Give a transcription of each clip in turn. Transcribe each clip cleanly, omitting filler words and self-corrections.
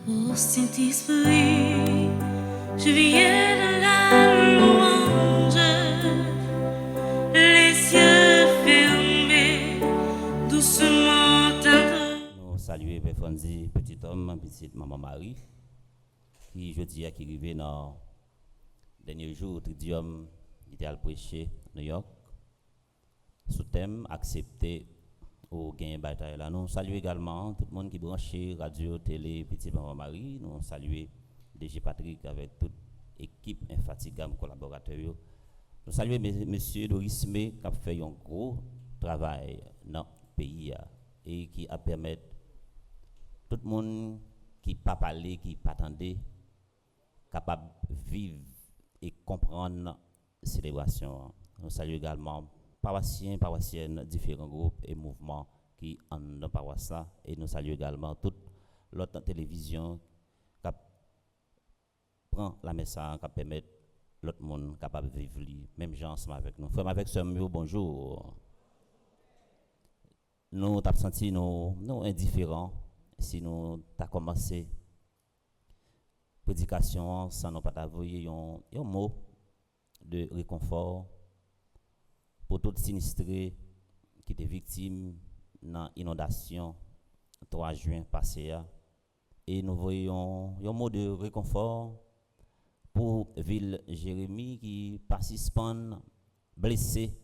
Ô Saint-Esprit, je viens de la louange, les yeux fermés, doucement tendre. Nous saluons Père Fonzi, petit homme, petite maman Marie, qui jeudi a qui arrivé dans le dernier jour au Tridium, qui était à prêcher à New York, sous thème accepter au gain bataille là. Nous saluons également tout le monde qui branché radio, télé, petit maman Marie. Nous saluons DG Patrick avec toute équipe infatigable collaborateurs. Nous saluons monsieur Doris May qui a fait un gros travail dans le pays et qui a permis tout le monde qui pas parler, qui pas attendre, capable de vivre et comprendre la célébration. Nous saluons également paroissiens, paroissiennes, différents groupes et mouvements qui en dans paroisse là. Et nous saluons également toute l'autre télévision qui prend la message, qui permet l'autre monde capable de vivre même gens ensemble avec nous. Frère avec sœur, bonjour. Nous t'avons senti nous indifférents si nous t'avons commencé prédication sans nous pas t'envoyer un mot de réconfort pour tous les sinistrés qui étaient victimes dans l'inondation 3 juin passé. Et nous voyons un mot de réconfort pour ville Jérémie qui participent blessé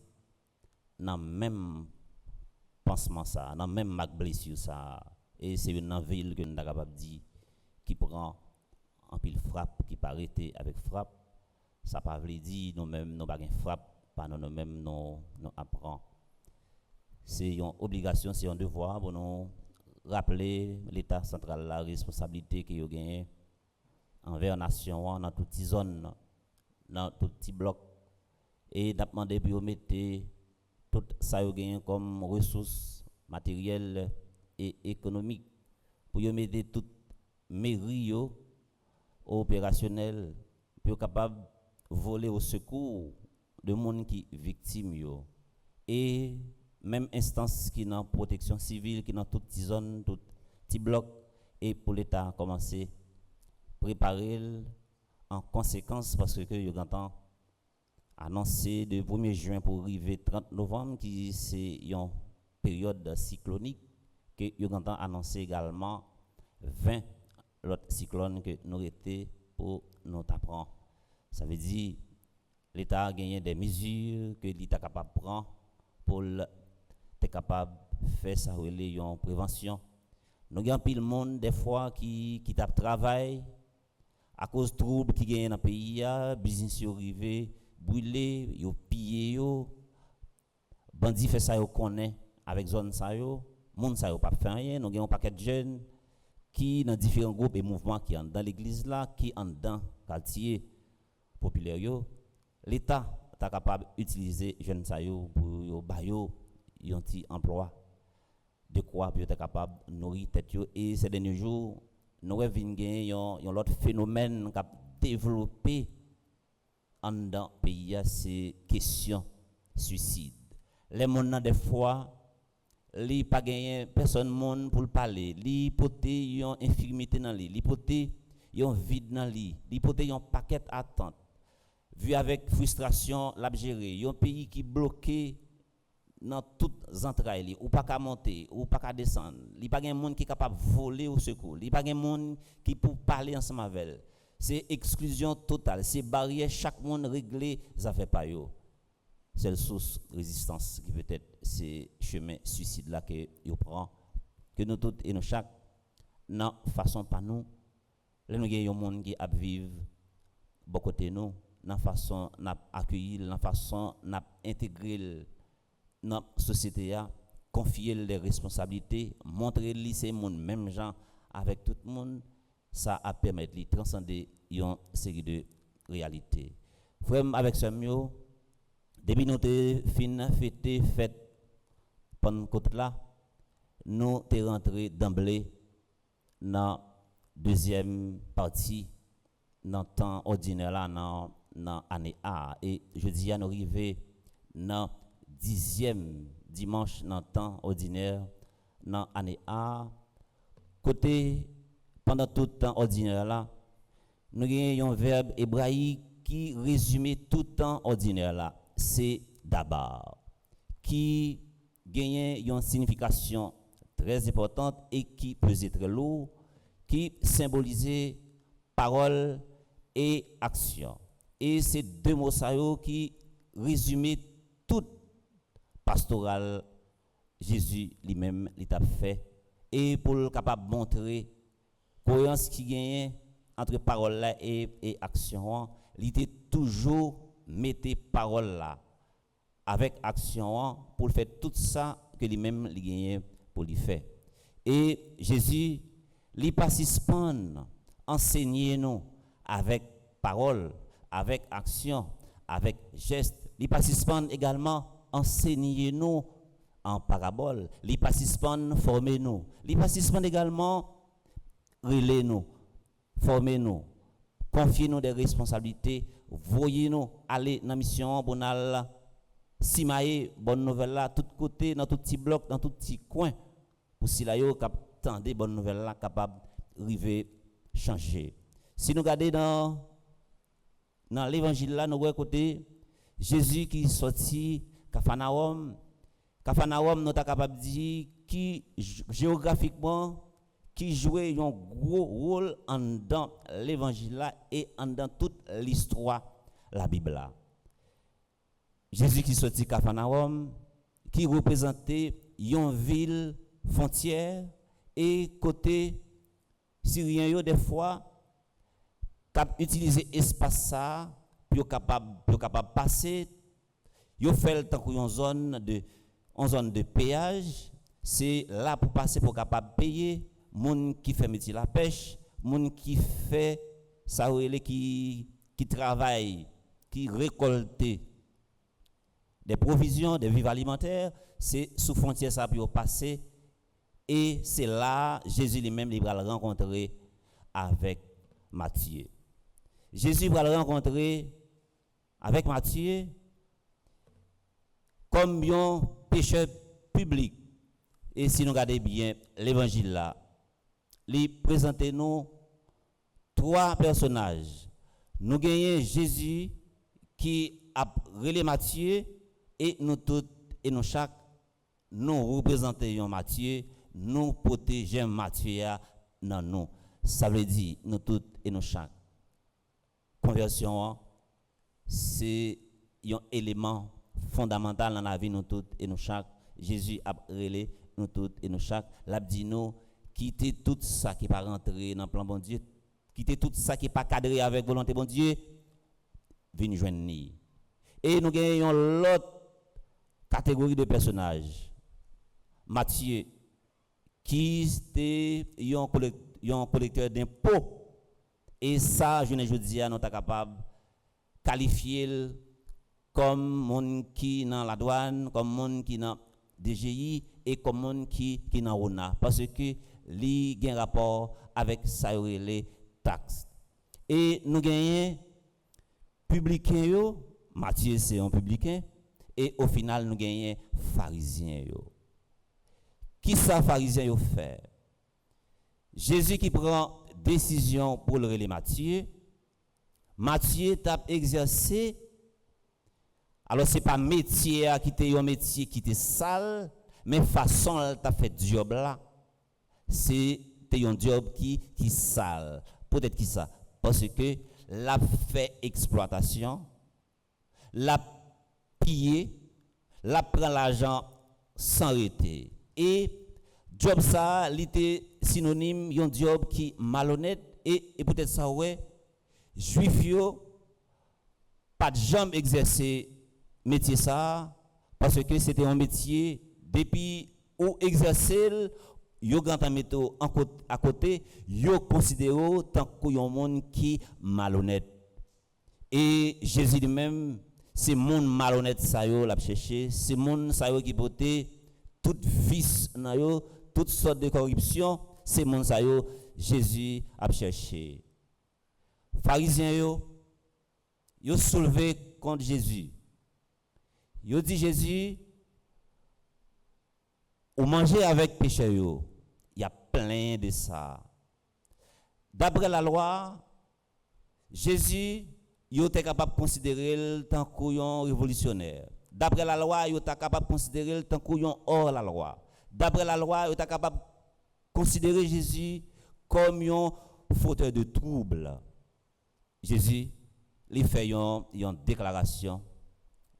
dans le même pansement ça, dans le même marque blessure ça. Et c'est une ville que nous sommes capables de dire qui prend en pile frappe, qui paraît avec frappe. Ça ne veut pas dire nous-mêmes, nous n'avons pas frappe. Pas nous-mêmes, nous apprenons. C'est une obligation, c'est un devoir pour nous rappeler l'État central, la responsabilité qu'il a gagnée envers la nation, dans toutes les zones, dans tous les blocs. Et demander pour mettre tout ça gagné comme ressources matérielles et économiques. Pour mettre toute mairie opérationnelle, pour être capable de voler au secours de monde qui victime yo et même instance qui dans protection civile qui dans toutes les zones tout petits blocs et pour l'état commencer préparer en conséquence parce que yo entend annoncer de 1er juin pour arriver 30 novembre qui c'est une période cyclonique que yo entend annoncer également 20 l'autre cyclone que nous été pour nous apprendre. Ça veut dire l'État a gagné des mesures que l'État est capable de prendre pour être capable de faire ça, une prévention. Nous avons pile monde des fois qui travaille à cause de troubles qui gagnent dans le pays, business yo rivé, brûlé, yo pillé yo, bandit fait ça yo connaît avec zone ça yo, monde ça yo pas fait rien, nous avons un paquet de jeunes qui dans différents groupes et mouvements qui sont dans l'église là, qui sont dans quartier populaire yo. L'État est capable d'utiliser les jeunes pour un petit emploi de quoi pour être capable de nourrir tête. Et ces derniers jours, nous avons vu un autre phénomène qui a développé dans le pays, c'est la question suicide. Les gens, des fois, ils n'ont pas gagné personne monde pour parler. Ils ont une infirmité dans lui, ils ont un vide dans lui, ils ont un paquet d'attente. Vu avec frustration, l'a géré. Un pays qui est bloqué dans toutes les entrailles, ou pas qu'à monter, ou pas qu'à descendre. Il n'y a pas de monde qui est capable de voler au secours. Il n'y a pas de monde qui peut parler ensemble avec elle. C'est exclusion totale. C'est barrière, chaque monde réglé, ça fait pas yo. C'est la source de résistance qui peut-être c'est chemin suicide là que yo prend. Que nous tous et nous chaque, non façon pas nous, là nous avons un monde qui a vivre beaucoup côté nous. Dans la façon d'accueillir, dans la façon d'intégrer dans la société, confier les responsabilités, montrer les ces monde même gens avec tout le monde, ça a permis de transcender une série de réalités. Frère avec ce mieux, depuis nous fin fête pendant côté là, nous t'es rentré d'emblée dans la deuxième partie dans le temps ordinaire là dans l'année A. Et je dis à nous arriver dans 10e dimanche dans le temps ordinaire dans l'année A. Côté pendant tout le temps ordinaire là, nous avons un verbe hébraïque qui résume tout le temps ordinaire là, c'est d'abord, qui gagne une signification très importante et qui peut être très lourd, qui symbolise parole et action. Et c'est deux mots qui résument toute pastorale Jésus lui-même l'a fait et pour le capable montrer cohérence qui gagne entre parole là et action, il était toujours mettre parole là avec action pour faire tout ça que lui-même il gagne pour lui faire. Et Jésus il pas suspend enseigner nous avec parole, avec action, avec geste. Il pas suspend également enseigner nous en parabole. Il pas suspend former nous. Il pas suspend également relayer nous, former nous, confier nous des responsabilités, voyer nous aller dans la mission pour nous simailler bonne nouvelle là tout côté dans tout petit bloc dans tout petit coin pour si là yo capable des bonnes nouvelles là capable river changer. Si nous regardons dans l'évangile là nous voyons côté Jésus qui sorti Capharnaüm nous ta capable dire qui géographiquement qui jouait un gros rôle en dans l'évangile là et en dans toute l'histoire la Bible là. Jésus qui sorti Capharnaüm qui représentait une ville frontière et côté syrien yo des fois cap utiliser espace ça pour capable passer yo fait le temps que en zone de péage, c'est là pour passer pour capable payer moun qui fait métier la pêche, moun qui fait ça qui travaille, qui récolte des provisions, des vivres alimentaires, c'est sous frontière ça pour passer et c'est là Jésus lui-même il va le rencontrer avec Matthieu. Jésus va le rencontrer avec Matthieu comme un pécheur public. Et si nous regardons bien l'évangile là, il présente nous trois personnages. Nous gagnons Jésus qui a relé Matthieu et nous tous et nous chaque nous représentons Matthieu, nous protégeons Matthieu dans nous. Ça veut dire nous tous et nous chaque. Conversion, c'est un élément fondamental dans la vie nous toutes et nous chaque. Jésus a relé nous toutes et nous chaque. L'a dit nous quitter tout ça qui pas rentrer dans le plan bon Dieu, quitter tout ça qui pas cadré avec volonté bon Dieu, venir joindre nous. Et nous gagnons l'autre catégorie de personnages. Matthieu qui était un collecteur d'impôts et ça je ne dis à nous capable qualifier comme monde qui dans la douane, comme monde qui dans DGI et comme monde qui dans ONA parce que li gen rapport avec ça les taxes. Et nous gagnons publicain yo, Matthieu c'est un publicain et au final nous gagnons pharisien yo. Qui ça pharisien yo fait? Jésus qui prend décision pour le relais Matthieu. Matthieu t'a exercé. Alors c'est pas métier qui était un métier qui était sale, mais façon t'a fait job là. C'est un job qui sale. Peut-être qui ça parce que l'a fait exploitation, l'a pillé, l'a prend l'argent sans arrêter. Et job ça, il était synonyme d'un job qui malhonnête et peut-être ça ouais juif yo pas de jamais exercer métier ça parce que c'était un métier depuis ou exercer yo grand métaux à côté yo considéré tant qu'un monde qui malhonnête et Jésus lui-même c'est monde malhonnête ça yo l'a cherché c'est monde ça yo qui portait toute vice dans yo toutes sortes de corruption c'est monde ça yo Jésus a cherché. Pharisiens yo soulevé contre Jésus. Yo dit Jésus ou manger avec pécheurs yo. Il y a plein de ça. D'après la loi, Jésus était capable de considérer le tant qu'un révolutionnaire. D'après la loi, il était capable de considérer le tant qu'un hors la loi. D'après la loi, il était capable de considérer Jésus comme un fauteur de troubles. Jésus, il fait une déclaration.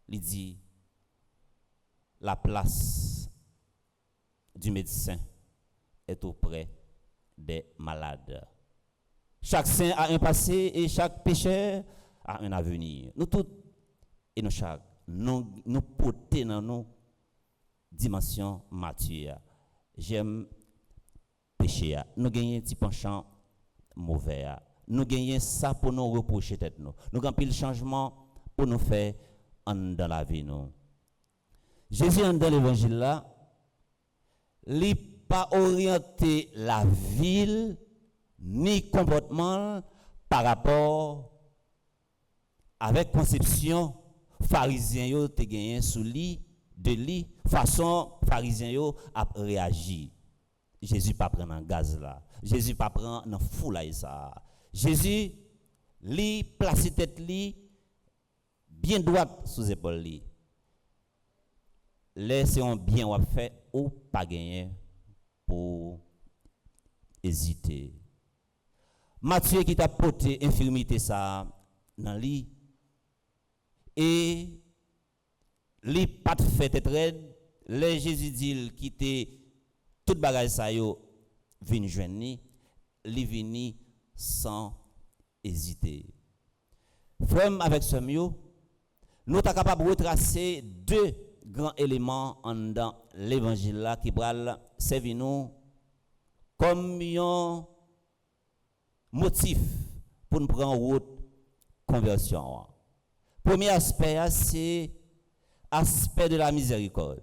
Il dit la place du médecin est auprès des malades. Chaque saint a un passé et chaque pécheur a un avenir. Nous tous et nous chaque, nous porter dans nos dimensions matures. J'aime pécher. Nous gagnons un petit penchant mauvais. Nous gagnons ça pour nous reprocher tête nous. Nous gagnons le changement pour nous faire dans la vie nous. Jésus dans l'évangile là, il pas orienté la ville ni comportement par rapport avec conception pharisien yo te gagné sous lit de lit façon pharisien yo a réagi. Jésus pas prendre en gaz là. Jésus pas prendre dans foule là ça. Jésus li placer tête li bien droite sous épaule li. Laissez on bien ou fait ou pas gagner pour hésiter. Matthieu qui t'a porté infirmité ça dans lit et li pas fait tête raide, les Jésus dit quitter toute bagage ça yo vinn joindre li vini sans hésiter. Frère avec ce mieux, nous sommes capables de retracer deux grands éléments dans l'évangile là qui pral servir nous comme un motif pour nous prendre en route conversion. Premier aspect c'est aspect de la miséricorde.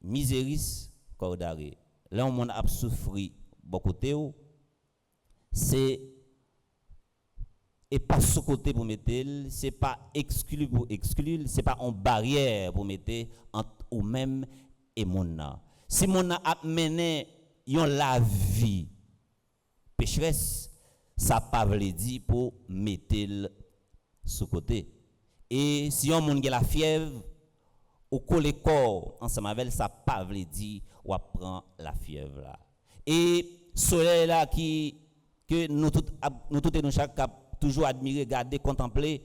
Miséricorde. Là on a souffri beaucoup de c'est et pas sous côté pour mettre, c'est pas exclu pour exclure, c'est pas en barrière pour mettre entre ou même et mon. Si mon a mené yon la vie pécheresse, ça pas veut dire pour mettre sous côté. Et si on moun gen la fièvre ou coller corps ensemble avec ça pas veut dire ou prend la fièvre là. Et soleil là qui que nous tout et nous chaque toujours admirer, garder, contempler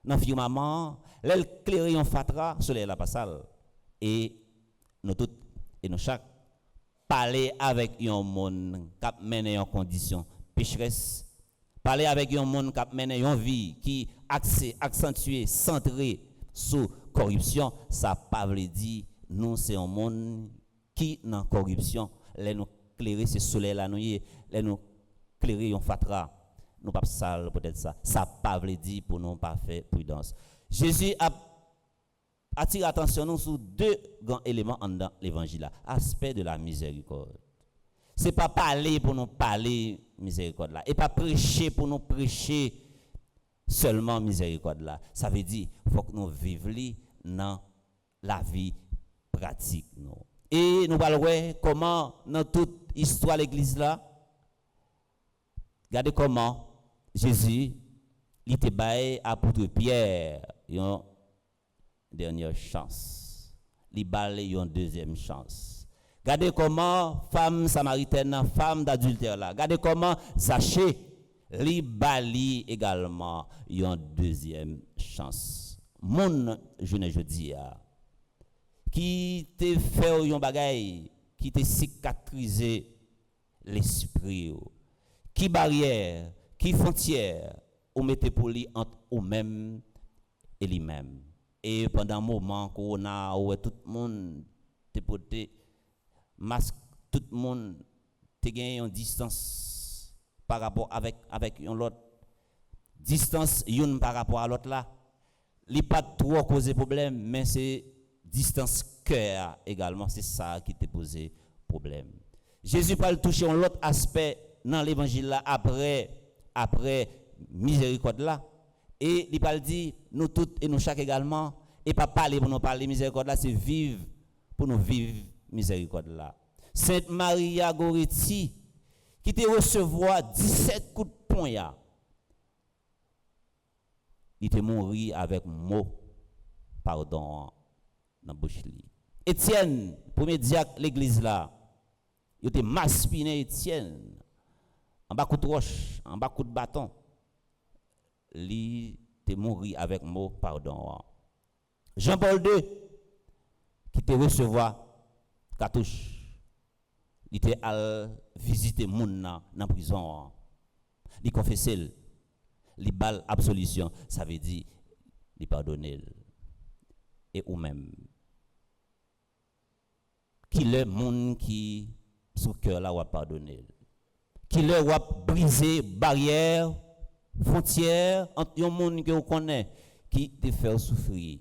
dans le firmament, l'éclairer en fatra, soleil la passale. Et nous tous et nous chaque parler avec un monde qui mène en condition pécheresse, parler avec un monde qui mène en vie qui accentué, centré sur corruption, ça pas veut dire nous c'est un monde qui dans corruption, les nous éclairer ce soleil là nous les nous éclairer en fatra. Nous pas sale peut-être ça pas veut dire pour nous pas faire prudence. Jésus a attiré attention nous sur deux grands éléments dans l'évangile là, aspect de la miséricorde. C'est pas parler pour nous parler miséricorde là et pas prêcher pour nous prêcher seulement miséricorde là. Ça veut dire faut que nous vivions dans la vie pratique nous. Et nous allons voir comment dans toute histoire de l'église là, regardez comment Jésus, il te baille à apôtre Pierre une dernière chance. Il baille une deuxième chance. Regardez comment femme samaritaine, femme d'adultère là. Regardez comment Zachée, il baille également une deuxième chance. Mon je dis qui te fait un bagay, qui te cicatrisé l'esprit. Qui barrière, qui frontière, ou mettez pour lui entre vous-même et lui-même. Et pendant un moment, corona, où tout le monde te porté masque, tout le monde te gagné une distance par rapport avec l'autre. Distance une par rapport à l'autre là. Il n'y a pas trop causé problème, mais c'est distance cœur également, c'est ça qui te posé problème. Jésus parle toucher un autre aspect dans l'évangile là après miséricorde là et il parle dit nous toutes et nous chaque également et pas parler pour nous parler miséricorde là c'est vivre pour nous vivre miséricorde là. Sainte Maria Goretti qui te recevoir 17 coups de poing ya, il te mourir avec mot pardon dans bouche li. Étienne, premier diacre l'église là, il te maspiné Étienne en bas coup de roche, en bas coup de bâton. Li te mourir avec mot pardon. Jean-Paul II qui te recevoir cartouche. Il était à visiter moun dans la prison. Il confessait, il bal absolution, ça veut dire il pardonner. Et ou même qui le monde qui sous cœur là va pardonner. Qui le va briser barrière, frontière entre un monde que vous connaissez qui te fait souffrir.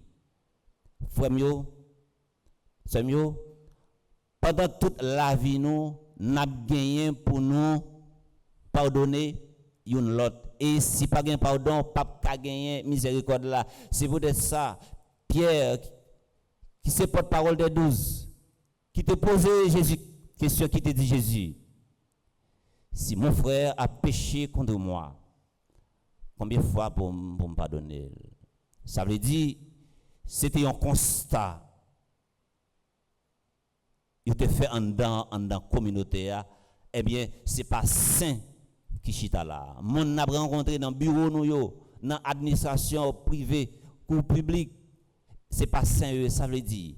Frère mieux, c'est mieux. Pendant toute la vie, nous n'avons gagné pour nous pardonner une l'autre. Et si pas de pardon, pas gagner miséricorde là. C'est peut-être ça. Pierre, qui se porte-parole des 12, qui te posait Jésus, question qui te dit Jésus, si mon frère a péché contre moi, combien de fois pour me pardonner? Ça veut dire, c'était un constat. Il te fait en dans communauté, eh bien, c'est pas saint qui chita là. Mon n'a rencontré dans bureau nous yo, dans administration privée ou publique, c'est pas saint, ça veut dire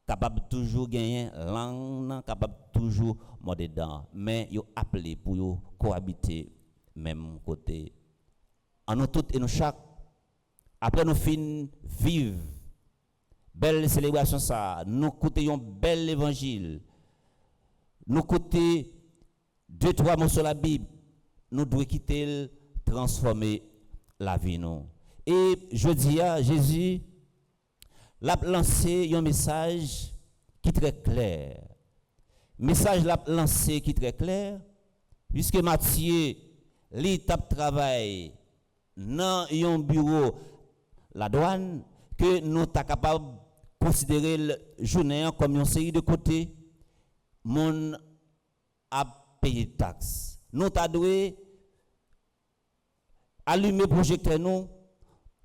capable toujours gagner langue, capable toujours mordre dedans, mais yo appelé pour yo cohabiter même côté. En nous toutes et nous chaque après nous fin vivre belle célébration ça, nous côté un bel évangile, nous côté 2-3 mots sur la Bible, nous devons quitter transformer la vie nous. Et je dis à Jésus l'a lancé un message qui est très clair. Message l'a lancé qui est très clair puisque Matthieu l'étape travail dans un bureau la douane que nous sommes capables de considérer le journée comme une série de côtés, mon a payé taxe. Nous avons allumer projecteur nous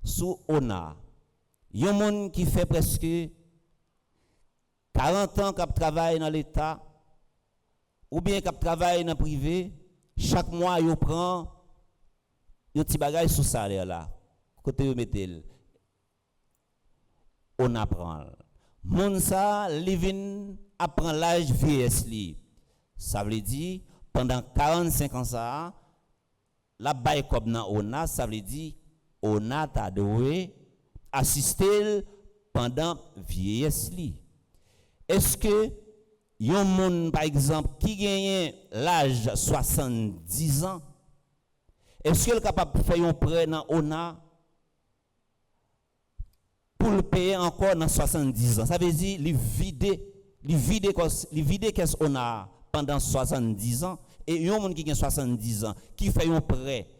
sous ONA. Il y a un monde qui fait presque 40 ans qui travaille dans l'État ou bien qui travaille dans le privé. Chaque mois, il prend un petit bagage sous salaire là. Côté vous mettez, on apprend. Moun ça, living apprend l'âge vieillesse li. Ça veut dire pendant 45 ans ça, la bail comme dans ONA, ça veut dire ONA t'a doué assister pendant vieillesse li. Est-ce que yon moun par exemple qui gagne l'âge 70 ans, est-ce qu'il est capable de faire un prêt dans ONA pour le payer encore dans 70 ans? Ça veut dire il vide qu'est-ce qu'on a pendant 70 ans et yon moun qui a 70 ans qui fait un prêt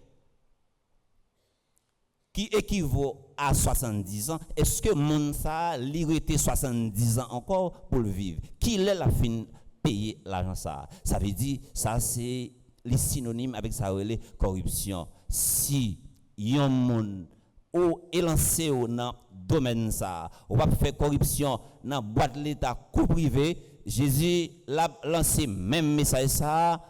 qui équivaut à 70 ans, est-ce que moun ça li rete 70 ans encore pour le vivre? Qui est la fin payer l'argent ça? Ça veut dire ça c'est les synonymes avec ça relé corruption. Si yon moun ou est lancé dans domaine ça, ou va faire corruption dans boîte l'état coup privé, Jésus l'a lancé même message ça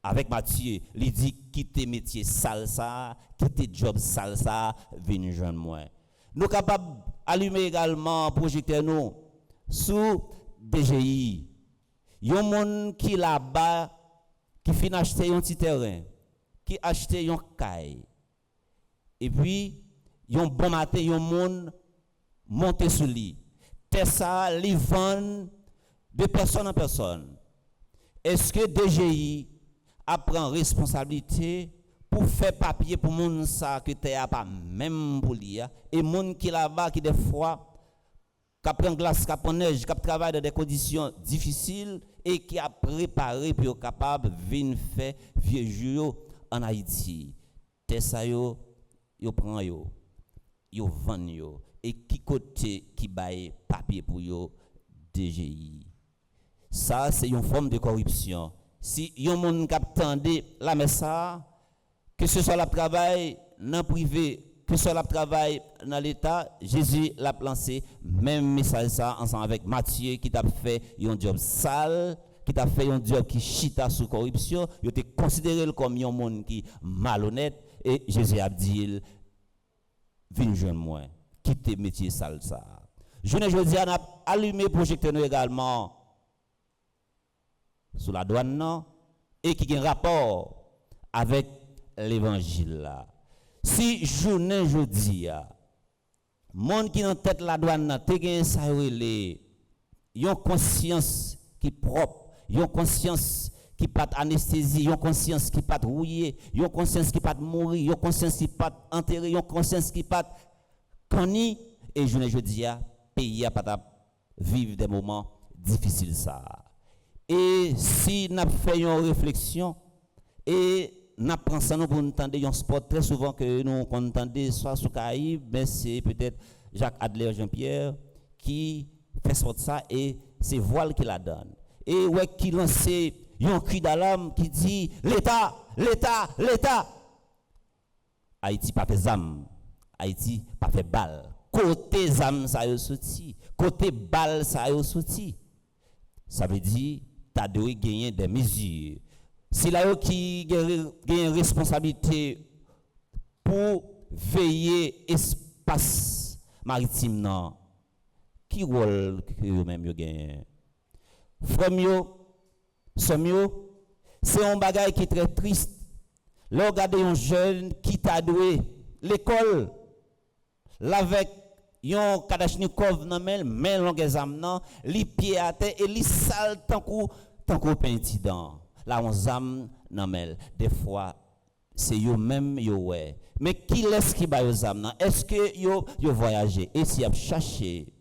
avec Matthieu, il dit quitter métier sale ça, quitter job sale ça, venez joindre moi. Nous capables allumer également projecteur nous sous DGI. Yon moun qui là-bas qui fin acheter un petit terrain, qui acheter un caille. Et puis yon bon matin yon moun monter sur lui. T'es ça li vend de personne en personne. Est-ce que DGI a prend responsabilité pour faire papier pour moun ça que t'es pas même pour lui et moun qui là-bas qui des fois qui prend glace, qui prend neige, qui travaille dans des conditions difficiles et qui a préparé pour capable venir faire vieux jours en Haïti. T'es ça yo prend yo vend yo et qui côté qui baille papier pour yo DGI. Ça c'est une forme de corruption. si yon moun k'ap tande la messa, que ce soit le travail dans le privé, que ce soit le travail dans l'État, Jésus l'a lancé même message ça ensemble avec Matthieu qui t'a fait un job sale, qui t'a fait un job qui chita sous corruption, il était considéré comme un monde qui malhonnête et Jésus a dit viens joindre moi, quitte métier sale ça. Je ne a allumé projecteur également sous la douane non, et qui a un rapport avec l'évangile là. Si journée jodi a monde qui en tête la douane nan te gen ça relé yon conscience qui propre, yon conscience qui pas anesthésie, yon conscience qui pas rouillé, yon conscience qui pas mourir, yon conscience qui pas enterré, yon conscience qui pas conni et journée jodi a pays a pas vivre des moments difficiles ça. Et si n'a fait une réflexion et n'a prend ça nous pour entendre un sport très souvent que nous entendons soit sous Caraïbes mais c'est peut-être Jacques Adler Jean-Pierre qui fait sport ça et c'est voile qui la donne et ouais qui lance un cri d'alarme qui dit l'État Haïti pas fait zam, Haïti pas fait balle, côté zam ça yo sorti, côté balle ça yo sorti, ça veut dire t'as dû gagner des mesures. Si là qui gagne responsabilité pour veiller espace maritime non, qui rôle que eux même yo gagne? Frère c'est un bagage qui est très triste. Là regardez un jeune qui t'a doué l'école avec yon Kalachnikov nan men longue zam nan, li pied à terre et li sale tant qu'on incident. La on zam nan mel. Des fois c'est yo même yo ouais. Mais qui laisse qui ba yo zam nan? Est-ce que yo voyager et si a chercher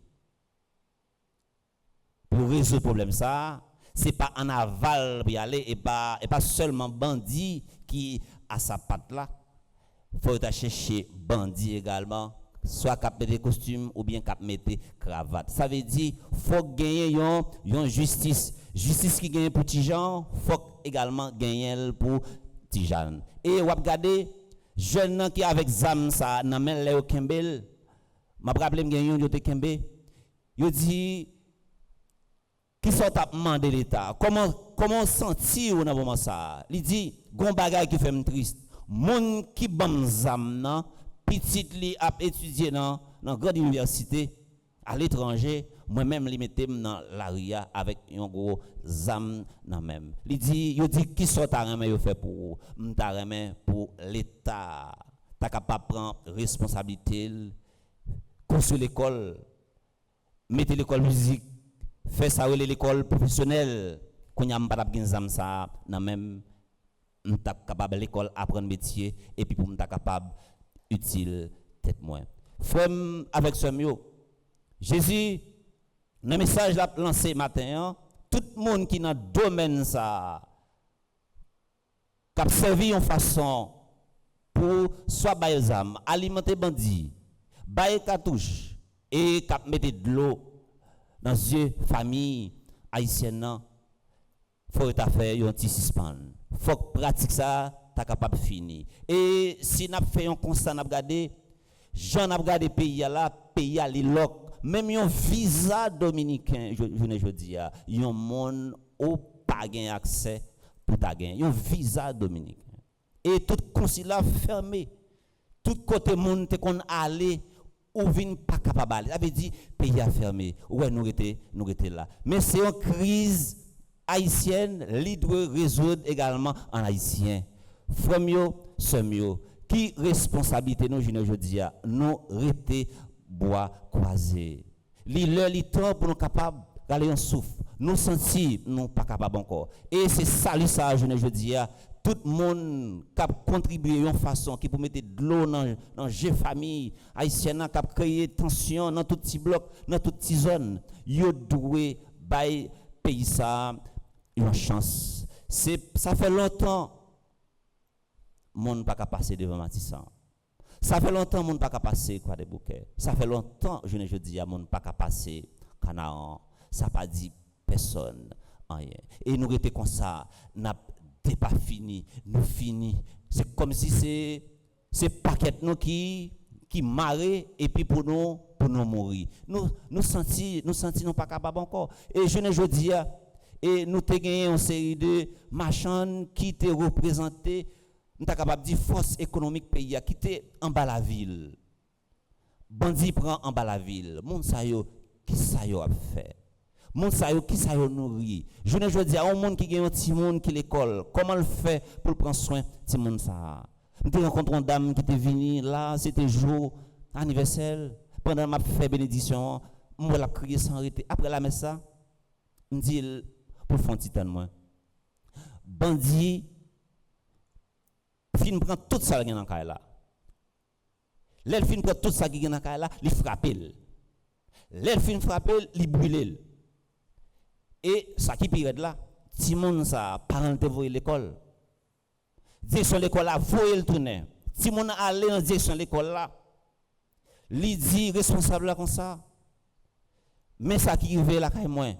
pour résoudre le problème ça, c'est pas en aval pour y aller et pas seulement bandit qui a sa patte là. Faut chercher bandit également. Soit cap mettre costume ou bien cap mettre cravate. Ça veut dire faut gagner yon justice qui gagne pour petit gens, faut également gagner pour petit gens. Et ou regarder jeune qui avec zam ça nan men le kembel, m'a rappelé me yon yo te kembe. Yo dit qui sont t'a demander l'état. Comment sentir dans moment ça? Il dit gon bagay qui fait me triste. Moun qui bam zam nan petit li a étudié dans grande université à l'étranger, moi-même li mettais dans la ria avec un gros zam nan même. Il dit qui sont ta remen yo fait pour m'ta remen pour l'état. Ta capable prendre responsabilité construire l'école, mettre l'école musique, faire ça l'école professionnelle qu'on y a pas gen zam ça nan même m'ta capable l'école apprendre métier et puis pour m'ta capable utile tête moins. Frère avec ce mieux. Jésus dans message l'a lancé matin, tout le monde qui dans domaine ça qui servi en façon pour soit bailler zam, alimenter bandit, bailler cartouche et qui mettre de l'eau dans yeux famille haïtienne, faut faire un petit suspend. Faut pratique ça ta capable fini et si n'a fait un constat n'a regarder Jean n'a regardé pays là pays à l'îlok même un visa dominicain je dis a un monde au pas gain accès pour ta gain un visa dominicain et tout consulat fermé tout côté monde te kon aller ou vinn pas capable ça veut dire pays a fermé ouais nous était là mais c'est une crise haïtienne li doit résoudre également en haïtien. Frère sœur qui responsabilité nous je dis nous rester bois croisé li temps pour nous capable d'aller en souffle nous sentir nous pas capable encore et c'est ça je dis tout le monde qui a contribué en façon qui pour mettre de l'eau dans les familles haïtiennes qui a créé tension dans tout petit bloc dans toute petite zone yo doué bay pays ça une chance ça fait longtemps monde pas passer devant Matissan. Ça fait longtemps monde pas passer quoi des bouquets. Ça fait longtemps je dis à monde pas passer Canaan. Ça pas dit personne rien. Et nous étions comme ça, n'a pas fini, nous fini. C'est comme si c'est paquet nous qui marre et puis pour nous mourir. Nous sentis nous pas capable encore. Et je ne dis et nous avons gagné une série de machins qui étaient représentés, nous sommes capables de dire force économique pays qui était en bas la ville. Bandi prend en bas la ville. Moun sa yo qui ça yo a fait. Moun sa yo qui ça yo nourri. Je ne dis à un monde qui gagne un petit monde qui l'école. Comment le fait pour prendre soin petit monde ça. Nous rencontré une dame qui était venue là, c'était jour anniversaire. Pendant m'a fait bénédiction, moi la crier sans arrêter. Après la messe ça, me dit pour faire un petit temps moi. Bandi fin prend tout ça qui dans caille là. L'elle fin prend tout ça qui dans caille là, il frappe. L'elle fin frappe, il brûle. Et ça qui pire là, ti moun ça parent te voyer l'école. Direction l'école là, voyer le tourner. Ti moun aller en direction l'école là. Li dit responsable là comme ça. Mais ça qui arrive là kay moi.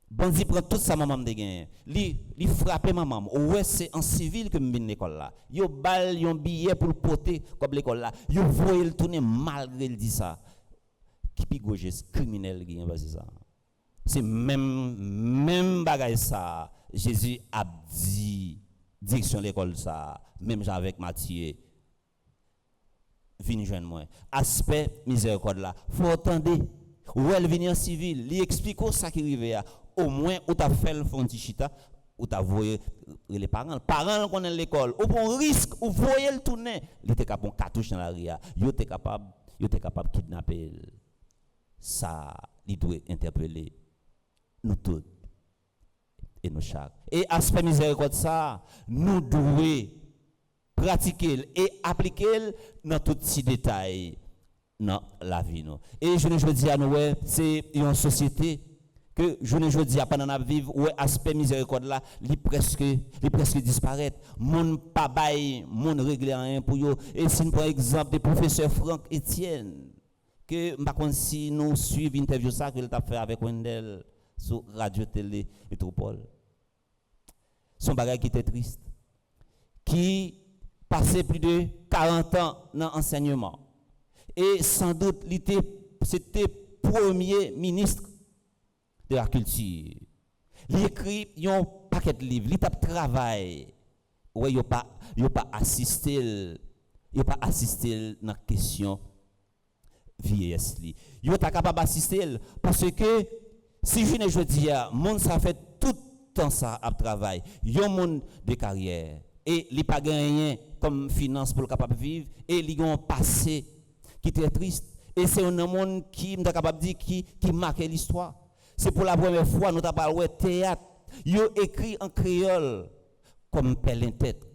Bandi prend tout ça maman de gain. Li frappe maman. Ouais, c'est en civil que me l'école là. Yo bal yon billet pour porter comme l'école là. Yo voyer le tourner malgré il dit ça. Qui pigoje criminel qui est ça. C'est même bagaille ça. Jésus a dit direction l'école ça, même avec Matthieu. Vini joindre moi. Aspect miséricorde là. Faut attendre. Ou elle vient en civil, lui explique ça qui arrive au moins ou t'a fait le fond chita ou t'a voyé les parents qu'on est l'école ou bon risque ou voyez le tourner, il était capable cartouche dans la ria, il était capable kidnapper. Ça, il doit interpeller nous tous et nous chaque. Et aspect miséricorde ça, nous devons pratiquer et appliquer dans tous ces détails dans la vie. Et je ne dis à nous, c'est une société que je ne dis à pendant la vivre où aspect miséricorde là, il presque disparaît. Mon pas bail, mon régler rien pour eux. Et si nous prenons exemple de professeur Franck Etienne, que si nous suivons l'interview ça qu'il a fait avec Wendell sur Radio Télé Métropole. Son bagage qui était triste. Qui passait plus de 40 ans dans l'enseignement. Et sans doute, c'était premier ministre de la culture. Il écrit un paquet de livres, il travaille. Oui, il n'a pas assisté dans la question vieillesse. Il n'est pas capable d'assister parce que si je ne dis pas, monde ça fait tout le temps ça à travail. Il y a un monde de carrière et il n'a pas gagné comme finance pour le capable de vivre et il a un passé qui est très triste. Et c'est un monde qui est capable de dire qui marque l'histoire. C'est pour la première fois nous avons parlé de théâtre. Il a écrit en créole comme pelle tête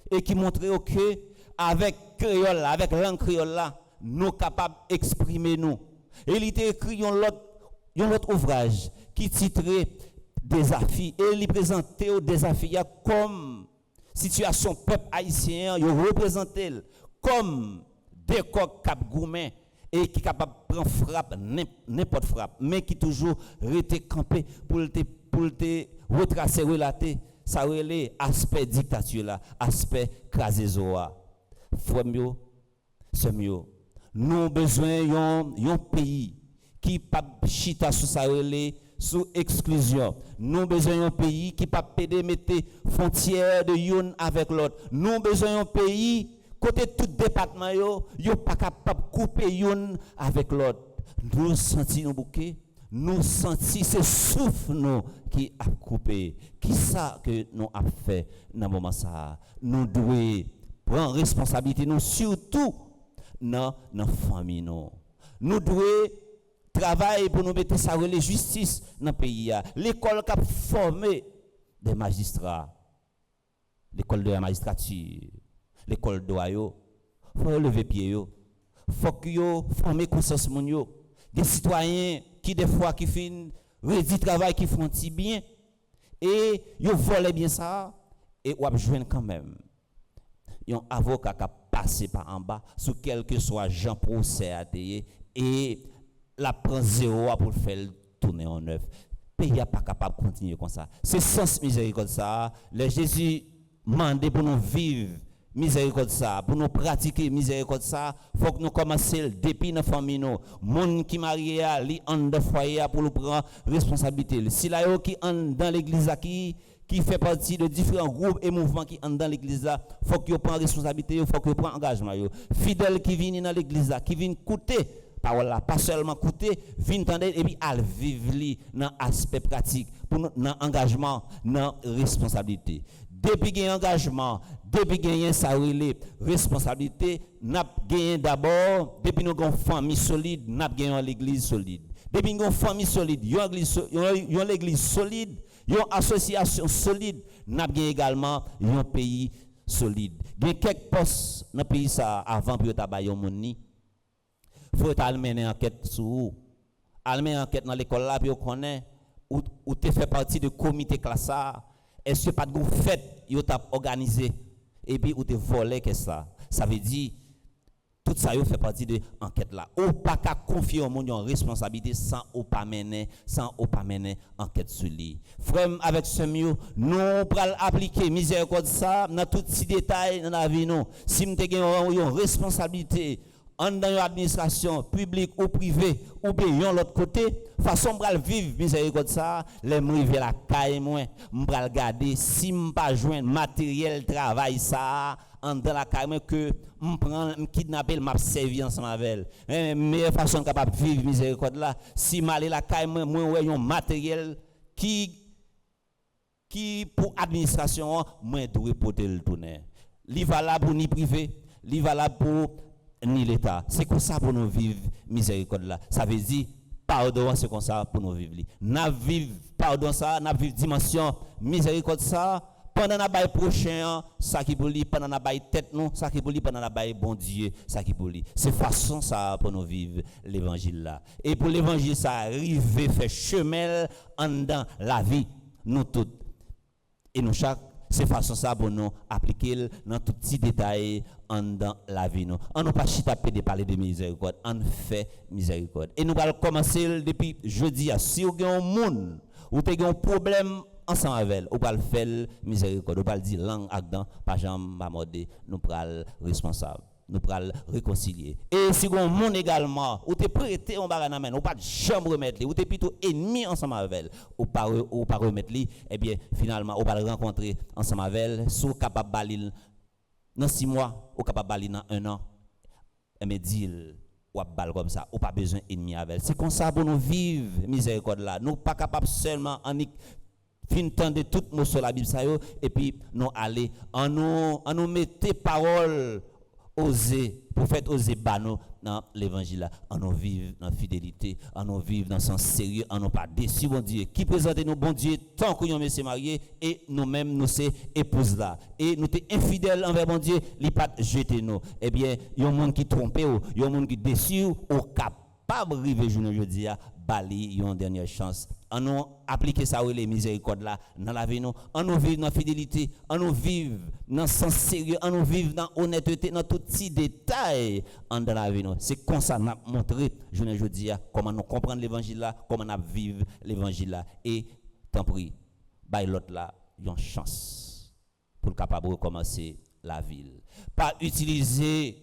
et qui montre que avec créole, avec langue créole là, nous sommes capables d'exprimer nous. Et il a écrit un autre ouvrage qui titrait Désafi et il présentait au désafi comme situation peuple haïtien, il représentait comme des coqs cap gourmet et qui capable prendre frappe n'importe frappe mais qui toujours resté campé pour te retracer relater ça relait aspect dictature là aspect crasézoa frère c'est mieux nous besoin d'un pays qui pas chita sous ça relait sous exclusion. Nous besoin d'un pays qui pas pédé mettre frontière de yon avec l'autre. Nous besoin d'un pays côté tout département yo pas capable couper yon avec l'autre. Nous senti nos bouquets, nous senti ce souffle nous qui a coupé. Qui ça que nous a fait dans moment ça? Nous devons prendre responsabilité nous surtout dans famille nous. Nous devons travail pour nous mettre ça la justice dans le pays. L'école qui a formé des magistrats, l'école de la magistrature, l'école de l'Oyo, il faut lever pied. Il faut que vous formez conscience. Des citoyens qui, des fois, qui font du travail, qui font si bien, et ils volent bien ça, et ils jouent quand même. Un avocat qui a passé par en bas, sous quel que soit Jean procès à et la prend zéro pour faire tourner en neuf. pays n'est pas capable de continuer comme ça. C'est sens miséricorde ça. Le Jésus demande pour nous vivre miséricorde ça, pour nous pratiquer miséricorde ça, faut que nous commencer depuis nos familles nous. Monde qui marié à li en de foyer pour nous prendre responsabilité. Si là yo qui en dans l'église qui fait partie de différents groupes et mouvements qui entrent dans l'église là, faut que vous preniez responsabilité, faut que vous preniez engagement. Fidèles qui viennent dans l'église là, qui viennent écouter parole là, pas seulement écouter, viennent entendre et puis à vivre dans aspect pratique, pour dans engagement, dans responsabilité. Depuis qu'il y a engagement, depuis qu'il y a ça responsabilité, n'a gagné d'abord, depuis nous avons une famille solide, n'a gagné l'église solide. Depuis nous avons une famille solide, une l'église solide, une association solide, n'a gagné également un pays solide. Il y a quelques postes dans le pays ça avant pour tabayer au monde. Il faut aller mener enquête sur vous. Aller mener enquête dans l'école là puis on connaît ou tu fais partie du comité classe. Est-ce que pas de fête yo t'a organisé et puis ou te volé que ça veut dire tout ça yo fait partie de enquête là ou pas qu'à confier au monde une responsabilité sans ou pas mener enquête sur lui frère avec ce mieux nous pral appliquer miséricorde ça dans tout petit détail dans la vie nous si nous te une responsabilité en dans une administration publique ou privée ou bien l'autre côté façon pral vivre miséricorde ça les m'river la caille moi m'pral garder si m'pas joindre matériel travail ça en dans la caille que m'prend kidnapper m'a servir ensemble avec elle meilleure façon capable vivre miséricorde là si m'aller la caille moi ouais un matériel qui pour administration moi doit porter le tourner li valable ni privé li valable pour ni l'État. C'est comme ça pour nous vivre miséricorde là. Ça veut dire pardon, c'est comme ça pour nous vivre. N'a vivre pardon ça, n'a vivre dimension miséricorde ça pendant la bail prochain, ça qui pour lui pendant la bail tête nous, ça qui pour lui pendant la bail bon Dieu, ça qui pour lui. C'est façon ça pour nous vivre l'évangile là. Et pour l'évangile ça arriver faire chemin en dans la vie nous toutes et nous chaque c'est façon ça pour nous appliquer dans tout petit détail en dans la vie nous. On n'a pas chita de parler de miséricorde, on fait miséricorde. Et nous allons commencer depuis jeudi. Si vous avez un monde ou vous avez un problème ensemble avec elle, vous allez faire miséricorde, vous allez dire langue actant, pas jamais m'amorder, nous allons responsable. Nous allons réconcilier. Et si vous avez un monde également, ou te prêté en barre ou pas jamais remettre ou te plutôt ennemi ensemble avec elle, ou pas remettre li, eh bien finalement, ou pas le rencontrer ensemble avec elle, sous capable balil dans 6 mois, ou capable balil dans 1 an, et me dire ou bal comme ça, ou pas besoin ennemi avec elle. C'est comme ça pour nous vivre miséricorde là. Nous pas capable seulement en fin de tout mot sur la Bible ça yo, et puis nous aller en nous mettre parole oser, prophète oser bano dans l'évangile, en nous vivre dans fidélité, en nous vivre dans sens sérieux, en nous pas déçu bon Dieu, qui présente nous bon Dieu tant que nous sommes mariés et nous-mêmes nous sommes épouses là. Et nous sommes infidèles envers bon Dieu, il pas jeter nous. Eh bien, il y a un monde qui trompe, il y a un monde qui déçu, ou capable de arriver aujourd'hui à bali une dernière chance. En nous appliquer ça les miséricordes là dans la vie nous, en nous vivre dans fidélité, en nous vivre dans sens sérieux, en nous vivre dans honnêteté, dans tout petit détail dans la vie nous. C'est comme ça n'a montré je dis comment nous comprendre l'évangile là, comment nous vivre l'évangile là et tant pis, bail l'autre là une chance pour capable recommencer la vie. Pas utiliser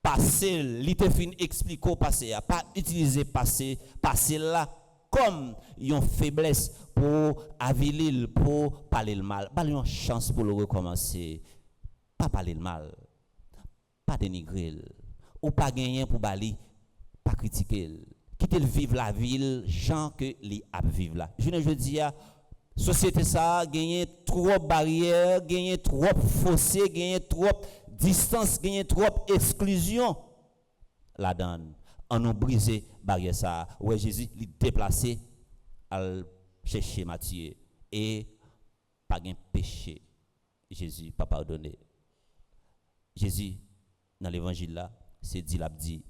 passer, l'itefine explique au passé, pas utiliser passé là comme une faiblesse pour aviler, pour parler le mal. Pas une chance pour le recommencer. Pas parler le mal, pas dénigrer, ou pas gagner pour bali, pas critiquer. Quitter le vivre la ville, gens que li a vivre là. Je dis société ça gagner trop barrières, gagner trop fossé, gagner trop distance, gagner trop exclusion la donne en nous briser barrière ça ouais Jésus il déplacé à chercher Matthieu et pas gain péché Jésus pas pardonné Jésus dans l'évangile là c'est dit l'a dit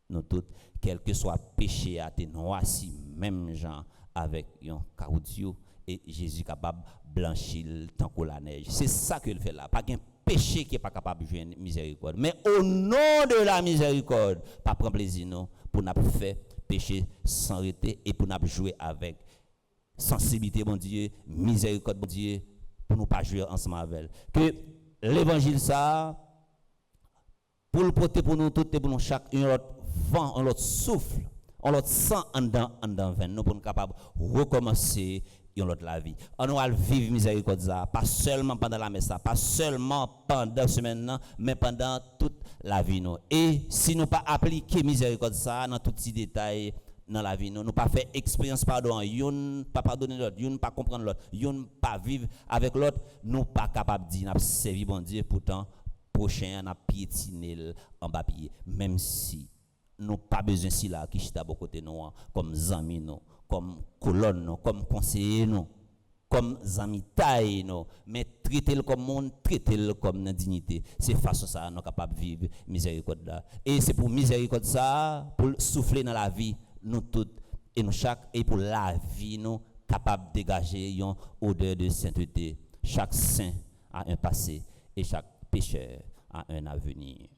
nous toutes quel que soit péché à te noirci même gens avec un caoutchouc et Jésus capable blanchir tant que la neige c'est ça qu'il fait là pas gain péché qui est pas capable de jouer miséricorde. Mais au nom de la miséricorde, pas prendre plaisir non pour n'a faire péché sans arrêter et pour n'a jouer avec sensibilité, bon Dieu, miséricorde, bon Dieu, pour nous pas jouer ensemble avec elle. Que l'évangile, ça, pour le porter pour nous tous et pour nous chaque, un autre vent, un autre souffle, un autre sang en dedans veine, nous pour nous capables de recommencer une autre la vie. On va vivre miséricorde, ça, pas seulement pendant la messe, pas seulement pendant la semaine, mais pendant toute la vie. Nous. Et si nous pas appliquer miséricorde, ça, dans tous les détails, dans la vie, nous pas faire expérience pardon, yon pas pardonner l'autre, yon pas comprendre l'autre, yon pas vivre avec l'autre, nous pas capable de dire n'a servi bon Dieu pourtant prochain n'a piétiner en bas pied même si nous pas besoin si là qui chita à côté nous comme amis nous, comme colonne nous, comme conseiller nous, comme amis taille nous, mais traiter le comme monde, traiter le comme dignité. C'est façon ça nous capable vivre miséricorde là. Et c'est pour miséricorde ça pour souffler dans la vie nous toutes et nous chaque et pour la vie nous capable de dégager une odeur de sainteté. Chaque saint a un passé et chaque pécheur a un avenir.